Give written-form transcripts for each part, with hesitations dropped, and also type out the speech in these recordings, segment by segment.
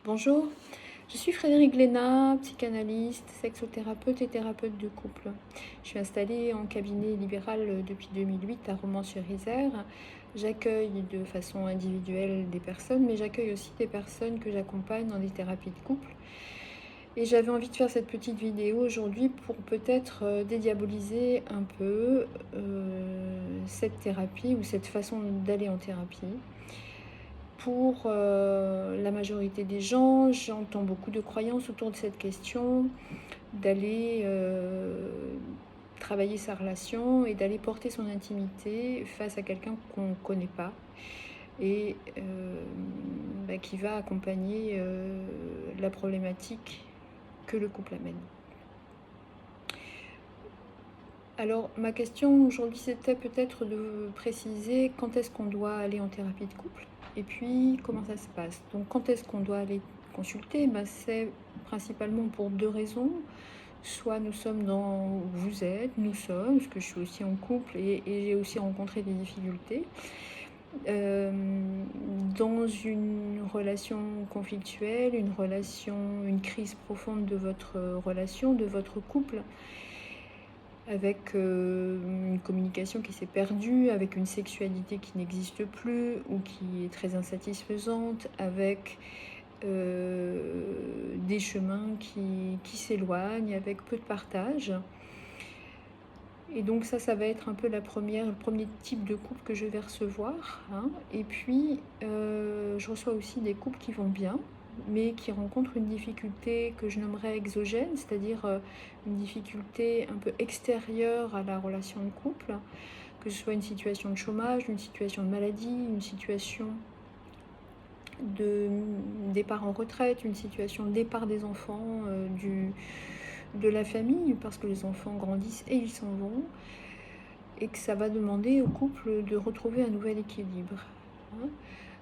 Bonjour, je suis Frédérique Léna, psychanalyste, sexothérapeute et thérapeute de couple. Je suis installée en cabinet libéral depuis 2008 à Romans-sur-Isère. J'accueille de façon individuelle des personnes, mais j'accueille aussi des personnes que j'accompagne dans des thérapies de couple. Et j'avais envie de faire cette petite vidéo aujourd'hui pour peut-être dédiaboliser un peu cette thérapie ou cette façon d'aller en thérapie. Pour la majorité des gens, j'entends beaucoup de croyances autour de cette question, d'aller travailler sa relation et d'aller porter son intimité face à quelqu'un qu'on ne connaît pas et qui va accompagner la problématique que le couple amène. Alors ma question aujourd'hui c'était peut-être de préciser quand est-ce qu'on doit aller en thérapie de couple et puis comment ça se passe. Donc quand est-ce qu'on doit aller consulter, c'est principalement pour deux raisons. Soit nous sommes dans, vous êtes, nous sommes, parce que je suis aussi en couple et j'ai aussi rencontré des difficultés. Dans une relation conflictuelle, une crise profonde de votre relation, de votre couple, avec une communication qui s'est perdue, avec une sexualité qui n'existe plus ou qui est très insatisfaisante, avec des chemins qui s'éloignent, avec peu de partage. Et donc ça va être un peu le premier type de couple que je vais recevoir, hein. Et puis, je reçois aussi des couples qui vont bien, mais qui rencontrent une difficulté que je nommerais exogène, c'est-à-dire une difficulté un peu extérieure à la relation de couple, que ce soit une situation de chômage, une situation de maladie, une situation de départ en retraite, une situation de départ des enfants, de la famille, parce que les enfants grandissent et ils s'en vont, et que ça va demander au couple de retrouver un nouvel équilibre, hein.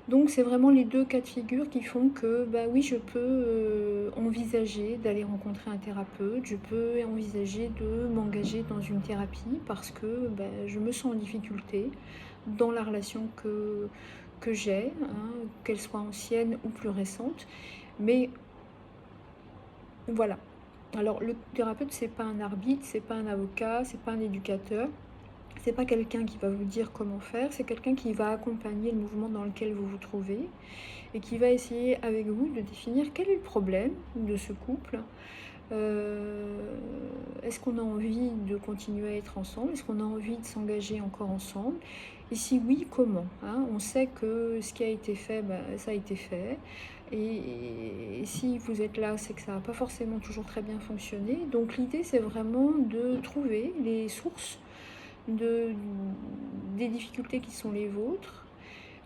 Donc c'est vraiment les deux cas de figure qui font que, oui, je peux envisager d'aller rencontrer un thérapeute, je peux envisager de m'engager dans une thérapie parce que je me sens en difficulté dans la relation que j'ai, hein, qu'elle soit ancienne ou plus récente. Mais voilà. Alors le thérapeute, c'est pas un arbitre, c'est pas un avocat, c'est pas un éducateur. C'est pas quelqu'un qui va vous dire comment faire, c'est quelqu'un qui va accompagner le mouvement dans lequel vous vous trouvez et qui va essayer avec vous de définir quel est le problème de ce couple. Est-ce qu'on a envie de continuer à être ensemble? Est-ce qu'on a envie de s'engager encore ensemble? Et si oui, comment, hein? On sait que ce qui a été fait, ça a été fait. Et si vous êtes là, c'est que ça n'a pas forcément toujours très bien fonctionné. Donc l'idée, c'est vraiment de trouver les sources des difficultés qui sont les vôtres,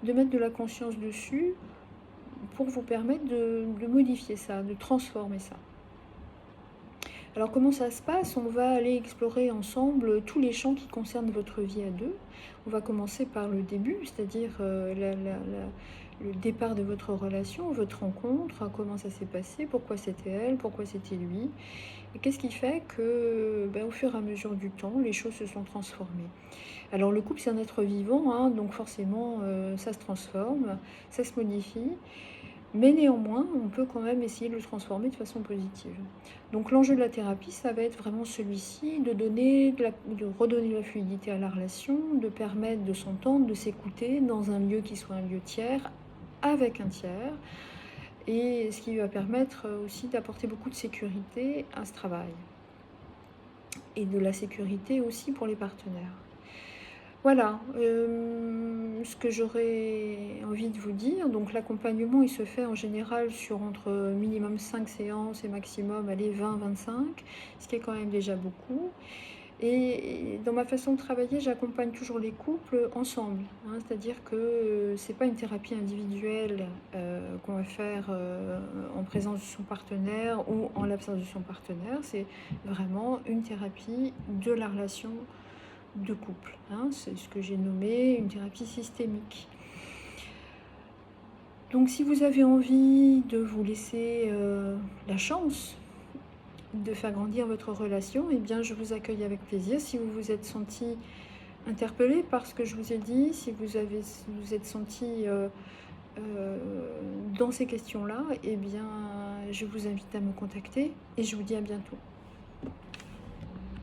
de mettre de la conscience dessus pour vous permettre de modifier ça, de transformer ça. Alors comment ça se passe? On va aller explorer ensemble tous les champs qui concernent votre vie à deux. On va commencer par le début, c'est-à-dire le départ de votre relation, votre rencontre, comment ça s'est passé, pourquoi c'était elle, pourquoi c'était lui. Et qu'est-ce qui fait que, au fur et à mesure du temps, les choses se sont transformées. Alors le couple, c'est un être vivant, hein, donc forcément, ça se transforme, ça se modifie. Mais néanmoins, on peut quand même essayer de le transformer de façon positive. Donc l'enjeu de la thérapie, ça va être vraiment celui-ci, de redonner la fluidité à la relation, de permettre de s'entendre, de s'écouter dans un lieu qui soit un lieu tiers, avec un tiers, et ce qui va permettre aussi d'apporter beaucoup de sécurité à ce travail. Et de la sécurité aussi pour les partenaires. Voilà ce que j'aurais envie de vous dire. Donc l'accompagnement, il se fait en général sur entre minimum 5 séances et maximum, allez, 20-25, ce qui est quand même déjà beaucoup. Et dans ma façon de travailler, j'accompagne toujours les couples ensemble, hein, c'est-à-dire que c'est pas une thérapie individuelle qu'on va faire en présence de son partenaire ou en l'absence de son partenaire, c'est vraiment une thérapie de la relation de couple, hein. C'est ce que j'ai nommé une thérapie systémique. Donc si vous avez envie de vous laisser la chance de faire grandir votre relation, eh bien je vous accueille avec plaisir. Si vous vous êtes senti interpellé par ce que je vous ai dit, si vous êtes senti dans ces questions-là, eh bien, je vous invite à me contacter et je vous dis à bientôt.